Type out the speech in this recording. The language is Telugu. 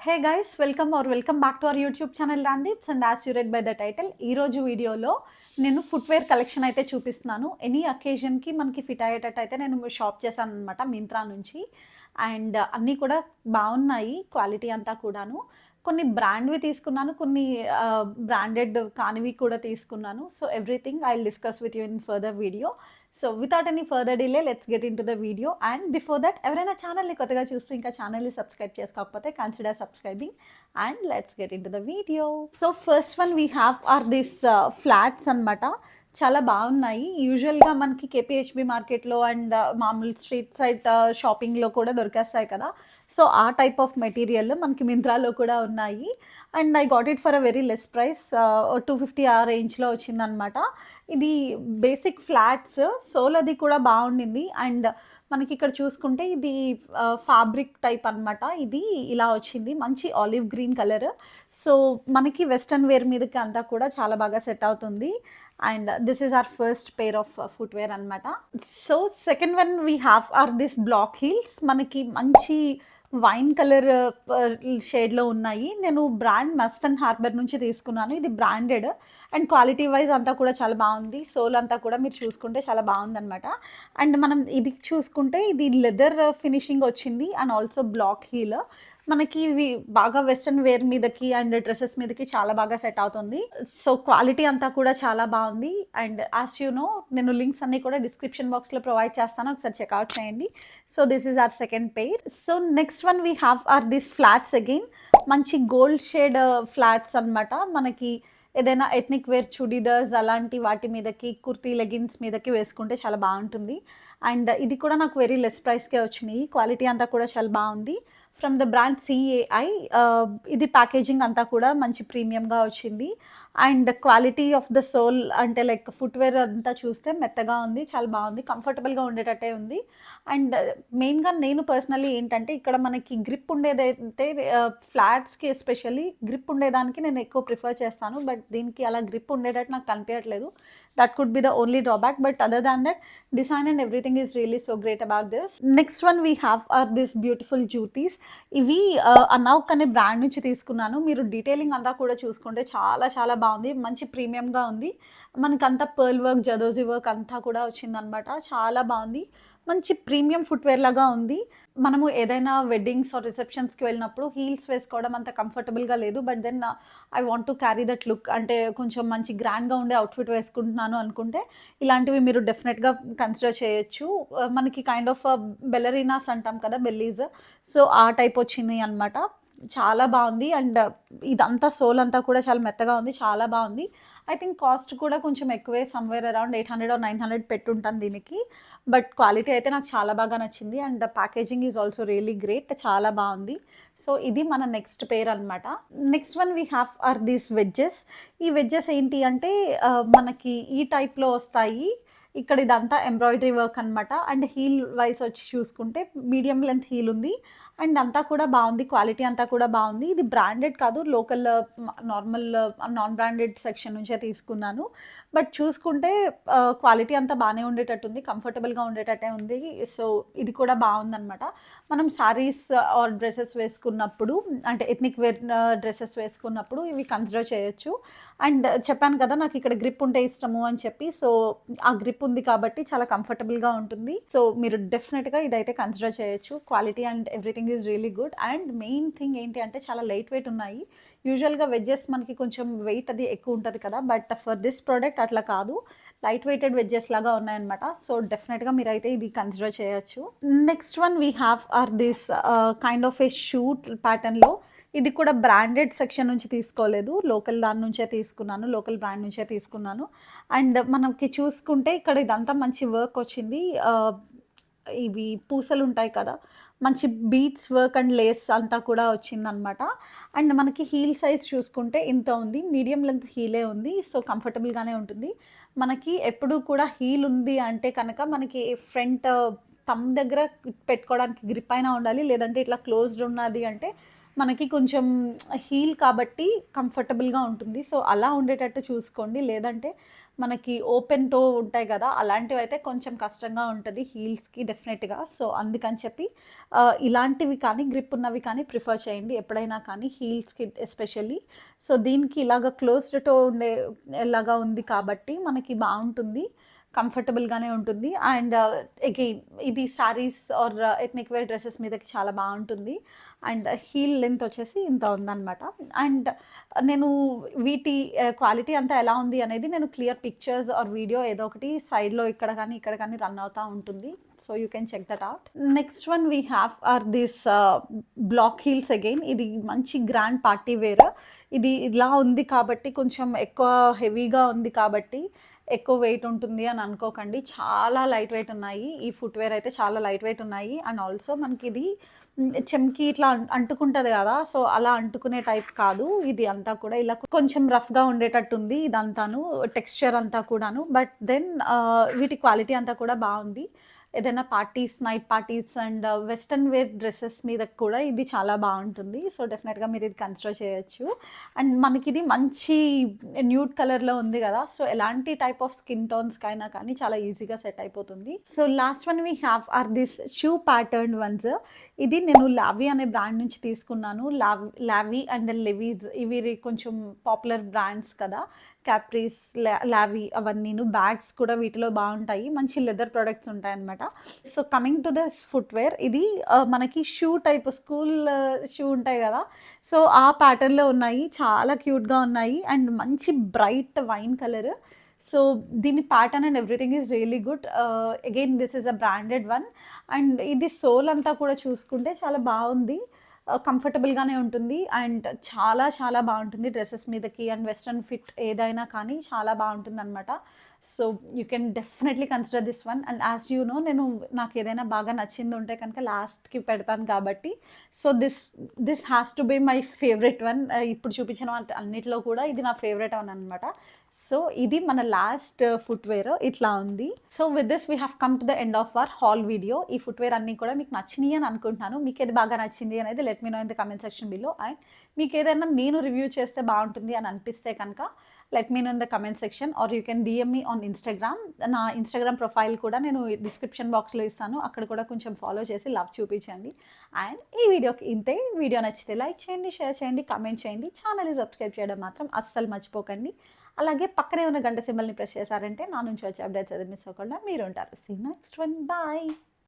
Hey guys, welcome back to our YouTube channel Ramdeeps and as you read by the title. ఈరోజు వీడియోలో నేను ఫుట్వేర్ కలెక్షన్ అయితే చూపిస్తున్నాను. ఎనీ అకేషన్కి మనకి ఫిట్ అయ్యేటట్టు అయితే నేను షాప్ చేశాను అనమాట మింత్రా నుంచి. అండ్ అన్నీ కూడా బాగున్నాయి, క్వాలిటీ అంతా కూడాను. కొన్ని బ్రాండ్వి తీసుకున్నాను, కొన్ని బ్రాండెడ్ కానివి కూడా తీసుకున్నాను. So everything I will discuss with you in further video. So without any further delay let's get into the video. And before that, ఎవరైనా ఛానల్ని కొత్తగా చూస్తూ ఇంకా ఛానల్ని సబ్స్క్రైబ్ చేసుకోకపోతే consider subscribing and let's get into the video. So first one we have are this flats అనమాట. చాలా బాగున్నాయి. యూజువల్గా మనకి కేపీహెచ్బి మార్కెట్లో అండ్ మామూలు స్ట్రీట్ సైడ్ షాపింగ్లో కూడా దొరికేస్తాయి కదా. సో ఆ టైప్ ఆఫ్ మెటీరియల్ మనకి మింత్రాలో కూడా ఉన్నాయి. And I got it for a very less price, 250 ఆ రేంజ్లో వచ్చిందనమాట. ఇది బేసిక్ ఫ్లాట్స్, సోల్ అది కూడా బాగుండింది. అండ్ మనకి ఇక్కడ చూసుకుంటే ఇది ఫ్యాబ్రిక్ టైప్ అనమాట. ఇది ఇలా వచ్చింది, మంచి ఆలివ్ గ్రీన్ కలర్. సో మనకి వెస్ట్రన్ వేర్ మీదకి అంతా కూడా చాలా బాగా సెట్ అవుతుంది. And this is our first pair of footwear అనమాట. So second one we have are this black heels. మనకి మంచి వైన్ కలర్ షేడ్లో ఉన్నాయి. నేను బ్రాండ్ మస్తన్ హార్బర్ నుంచి తీసుకున్నాను. ఇది బ్రాండెడ్ అండ్ క్వాలిటీ వైజ్ అంతా కూడా చాలా బాగుంది. సోల్ అంతా కూడా మీరు చూసుకుంటే చాలా బాగుందనమాట. అండ్ మనం ఇది చూసుకుంటే ఇది లెదర్ ఫినిషింగ్ వచ్చింది అండ్ ఆల్సో బ్లాక్ హీల్. మనకి ఇవి బాగా వెస్ట్రన్ వేర్ మీదకి అండ్ డ్రెస్సెస్ మీదకి చాలా బాగా సెట్ అవుతుంది. సో క్వాలిటీ అంతా కూడా చాలా బాగుంది. అండ్ యాజ్ యూ నో, నేను లింక్స్ అన్ని కూడా డిస్క్రిప్షన్ బాక్స్లో ప్రొవైడ్ చేస్తాను, ఒకసారి చెక్అవుట్ చేయండి. So this is our second pair. So next one we have are this flats again. మంచి గోల్డ్ షేడ్ ఫ్లాట్స్ అనమాట. మనకి ఏదైనా ఎథ్నిక్ వేర్ చుడీదార్స్ అలాంటి వాటి మీదకి, కుర్తీ లెగిన్స్ మీదకి వేసుకుంటే చాలా బాగుంటుంది. అండ్ ఇది కూడా నాకు వెరీ లెస్ ప్రైస్కే వచ్చినాయి. క్వాలిటీ అంతా కూడా చాలా బాగుంది. From the brand CAI. ఇది ప్యాకేజింగ్ అంతా కూడా మంచి ప్రీమియంగా వచ్చింది. And quality of the sole అంటే లైక్ ఫుట్వేర్ అంతా చూస్తే మెత్తగా ఉంది, చాలా బాగుంది, కంఫర్టబుల్గా ఉండేటట్టే ఉంది. అండ్ మెయిన్గా నేను పర్సనల్లీ ఏంటంటే ఇక్కడ మనకి గ్రిప్ ఉండేదైతే ఫ్లాట్స్కి ఎస్పెషల్లీ గ్రిప్ ఉండేదానికి నేను ఎక్కువ ప్రిఫర్ చేస్తాను. బట్ దీనికి అలా గ్రిప్ ఉండేటట్టు నాకు కనిపించట్లేదు. That could be the only drawback. But other than that, design and everything is really so great about this. Next one we have are this beautiful juttis. ఇవి అనౌక్ అనే బ్రాండ్ నుంచి తీసుకున్నాను. మీరు డీటెయిలింగ్ అంతా కూడా చూసుకుంటే చాలా చాలా బాగుంది, మంచి ప్రీమియంగా ఉంది. మనకంతా పర్ల్ వర్క్, జదోజీ వర్క్ అంతా కూడా వచ్చిందనమాట. చాలా బాగుంది, మంచి ప్రీమియం ఫుట్వేర్ లాగా ఉంది. మనము ఏదైనా వెడ్డింగ్స్ ఆర్ రిసెప్షన్స్కి వెళ్ళినప్పుడు హీల్స్ వేసుకోవడం అంత కంఫర్టబుల్గా లేదు. But then I want to carry that look, అంటే కొంచెం మంచి గ్రాండ్గా ఉండే అవుట్ఫిట్ వేసుకుంటున్నాను అనుకుంటే ఇలాంటివి మీరు డెఫినెట్గా కన్సిడర్ చేయొచ్చు. మనకి కైండ్ ఆఫ్ బెల్లరీనాస్ అంటాం కదా, బెల్లీస్. సో ఆ టైప్ వచ్చింది అనమాట. చాలా బాగుంది. అండ్ ఇదంతా సోల్ అంతా కూడా చాలా మెత్తగా ఉంది, చాలా బాగుంది. ఐ థింక్ కాస్ట్ కూడా కొంచెం ఎక్కువే, సమ్వేర్ అరౌండ్ 800 ఆర్ 900 పెట్టుంటాను దీనికి. బట్ క్వాలిటీ అయితే నాకు చాలా బాగా నచ్చింది. And packaging is also really great, చాలా బాగుంది. సో ఇది మన నెక్స్ట్ పేర్ అనమాట. Next one we have are these wedges. ఈ వెడ్జెస్ ఏంటి అంటే మనకి ఈ టైప్లో వస్తాయి. ఇక్కడ ఇదంతా ఎంబ్రాయిడరీ వర్క్ అనమాట. అండ్ హీల్ వైస్ వచ్చి చూసుకుంటే మీడియం లెంత్ హీల్ ఉంది. అండ్ అంతా కూడా బాగుంది, క్వాలిటీ అంతా కూడా బాగుంది. ఇది బ్రాండెడ్ కాదు, local normal non branded section నుంచే తీసుకున్నాను. బట్ చూసుకుంటే క్వాలిటీ అంతా బాగానే ఉండేటట్టుంది, కంఫర్టబుల్గా ఉండేటట్టే ఉంది. సో ఇది కూడా బాగుందనమాట. మనం శారీస్ ఆర్ డ్రెస్సెస్ వేసుకున్నప్పుడు, అంటే ఎథ్నిక్ వేర్ డ్రెస్సెస్ వేసుకున్నప్పుడు ఇవి కన్సిడర్ చేయొచ్చు. అండ్ చెప్పాను కదా నాకు ఇక్కడ గ్రిప్ ఉంటే ఇష్టము అని చెప్పి. సో ఆ గ్రిప్ ఉంది కాబట్టి చాలా కంఫర్టబుల్గా ఉంటుంది. సో మీరు డెఫినెట్గా ఇదైతే కన్సిడర్ చేయొచ్చు. Quality and everything is really good. And main thing ఏంటి అంటే చాలా లైట్ వెయిట్ ఉన్నాయి. యూజువల్గా వెడ్జెస్ మనకి కొంచెం వెయిట్ అది ఎక్కువ ఉంటుంది కదా, బట్ ఫర్ దిస్ ప్రోడక్ట్ అట్లా కాదు, లైట్ వెయిటెడ్ వెడ్జెస్ లాగా ఉన్నాయన్నమాట. సో డెఫినెట్గా మీరైతే ఇది కన్సిడర్ చేయొచ్చు. Next one we have are this kind of a shoe ప్యాటర్న్లో. ఇది కూడా బ్రాండెడ్ సెక్షన్ నుంచి తీసుకోలేదు, లోకల్ దాని నుంచే తీసుకున్నాను, లోకల్ బ్రాండ్ నుంచే తీసుకున్నాను. అండ్ మనకి చూసుకుంటే ఇక్కడ ఇదంతా మంచి వర్క్ వచ్చింది. ఇవి పూసలు ఉంటాయి కదా, మంచి బీట్స్ వర్క్ అండ్ లేస్ అంతా కూడా వచ్చిందనమాట. అండ్ మనకి హీల్ సైజ్ చూసుకుంటే ఇంత ఉంది, మీడియం లెంత్ హీలే ఉంది. సో కంఫర్టబుల్గానే ఉంటుంది. మనకి ఎప్పుడు కూడా హీల్ ఉంది అంటే కనుక మనకి ఫ్రంట్ థంబ్ దగ్గర పెట్టుకోవడానికి గ్రిప్ అయినా ఉండాలి, లేదంటే ఇట్లా క్లోజ్డ్ ఉన్నది అంటే మనకి కొంచెం హీల్ కాబట్టి కంఫర్టబుల్గా ఉంటుంది. సో అలా ఉండేటట్టు చూసుకోండి. లేదంటే మనకి ఓపెన్ టో ఉంటాయి కదా, అలాంటివి అయితే కొంచెం కష్టంగా ఉంటుంది హీల్స్కి డెఫినెట్గా. సో అందుకని చెప్పి ఇలాంటివి కానీ గ్రిప్ ఉన్నవి కానీ ప్రిఫర్ చేయండి ఎప్పుడైనా కానీ, హీల్స్కి ఎస్పెషల్లీ. సో దీనికి ఇలాగ క్లోజ్డ్ టో ఉండే లాగా ఉంది కాబట్టి మనకి బాగుంటుంది, కంఫర్టబుల్గానే ఉంటుంది. అండ్ అగైన్ ఇది sarees or ethnic wear dresses మీదకి చాలా బాగుంటుంది. అండ్ హీల్ లెంత్ వచ్చేసి ఇంత ఉందన్నమాట. అండ్ నేను వీటి క్వాలిటీ అంతా ఎలా ఉంది అనేది నేను క్లియర్ పిక్చర్స్ ఆర్ వీడియో ఏదో ఒకటి సైడ్లో ఇక్కడ కానీ రన్ అవుతూ ఉంటుంది. So you can check that out. Next one we have are this black heels again. ఇది మంచి గ్రాండ్ పార్టీ వేర్. ఇది ఇలా ఉంది కాబట్టి కొంచెం ఎక్కువ హెవీగా ఉంది కాబట్టి ఎక్కువ వెయిట్ ఉంటుంది అని అనుకోకండి. చాలా లైట్ వెయిట్ ఉన్నాయి ఈ ఫుట్వేర్ అయితే, చాలా లైట్ వెయిట్ ఉన్నాయి. అండ్ ఆల్సో మనకి ఇది చెమ్కి ఇట్లా అంటుకుంటుంది కదా, సో అలా అంటుకునే టైప్ కాదు ఇది అంతా కూడా. ఇలా కొంచెం రఫ్గా ఉండేటట్టు ఉంది ఇదంతాను, టెక్స్చర్ అంతా కూడాను. బట్ దెన్ వీటి క్వాలిటీ అంతా కూడా బాగుంది. ఏదైనా parties, night parties and western wear dresses మీద కూడా ఇది చాలా బాగుంటుంది. సో డెఫినెట్గా మీరు ఇది కన్సిడర్ చేయొచ్చు. అండ్ మనకి ఇది మంచి న్యూడ్ కలర్లో ఉంది కదా, సో ఎలాంటి టైప్ ఆఫ్ స్కిన్ టోన్స్కైనా కానీ చాలా ఈజీగా సెట్ అయిపోతుంది. So last one we have are this shoe pattern ones. ఇది నేను లావీ అనే బ్రాండ్ నుంచి తీసుకున్నాను. లావీ అండ్ లెవీస్ ఇవి కొంచెం పాపులర్ బ్రాండ్స్ కదా, క్యాప్రీస్, లావీ అవన్నీను. బ్యాగ్స్ కూడా వీటిలో బాగుంటాయి, మంచి లెదర్ ప్రొడక్ట్స్ ఉంటాయన్నమాట. So coming to this footwear, ఇది మనకి షూ టైప్, స్కూల్ షూ ఉంటాయి కదా, సో ఆ ప్యాటర్న్లో ఉన్నాయి. చాలా క్యూట్గా ఉన్నాయి అండ్ మంచి బ్రైట్ వైన్ కలర్. సో దీని pattern and everything is really good. Again this is a branded one. And ఇది సోల్ అంతా కూడా చూసుకుంటే చాలా బాగుంది, కంఫర్టబుల్గానే ఉంటుంది. అండ్ చాలా చాలా బాగుంటుంది డ్రెస్సెస్ మీదకి. అండ్ వెస్ట్రన్ ఫిట్ ఏదైనా కానీ చాలా బాగుంటుంది అనమాట. So you can definitely consider this one. And as you no, నాకు ఏదైనా బాగా నచ్చింది ఉంటే కనుక లాస్ట్కి పెడతాను కాబట్టి, so this has to be my favourite one. ఇప్పుడు చూపించిన అన్నిటిలో కూడా ఇది నా ఫేవరెట్ వన్ అనమాట. సో ఇది మన లాస్ట్ ఫుట్వేర్ ఇట్లా ఉంది. So with this we have come to the end of our hall video. ఈ ఫుట్వేర్ అన్నీ కూడా మీకు నచ్చినాయి అని అనుకుంటున్నాను. మీకు ఏది బాగా నచ్చింది అనేది let me know in the comment section below. అండ్ మీకు ఏదైనా నేను రివ్యూ చేస్తే బాగుంటుంది అని అనిపిస్తే కనుక let me know in the comment section, or you can DM me on Instagram. నా ఇన్స్టాగ్రామ్ ప్రొఫైల్ కూడా నేను డిస్క్రిప్షన్ బాక్స్లో ఇస్తాను, అక్కడ కూడా కొంచెం ఫాలో చేసి లవ్ చూపించండి. అండ్ ఈ వీడియోకి ఇంతే. వీడియో నచ్చితే లైక్ చేయండి, షేర్ చేయండి, కమెంట్ చేయండి, ఛానల్ని సబ్స్క్రైబ్ చేయడం మాత్రం అస్సలు మర్చిపోకండి. అలాగే పక్కనే ఉన్న గంట సింబల్ని ప్రెస్ చేశారంటే నా నుంచి వచ్చే అప్డేట్స్ అది మిస్ అవ్వకుండా మీరు ఉంటారు. See next one, bye.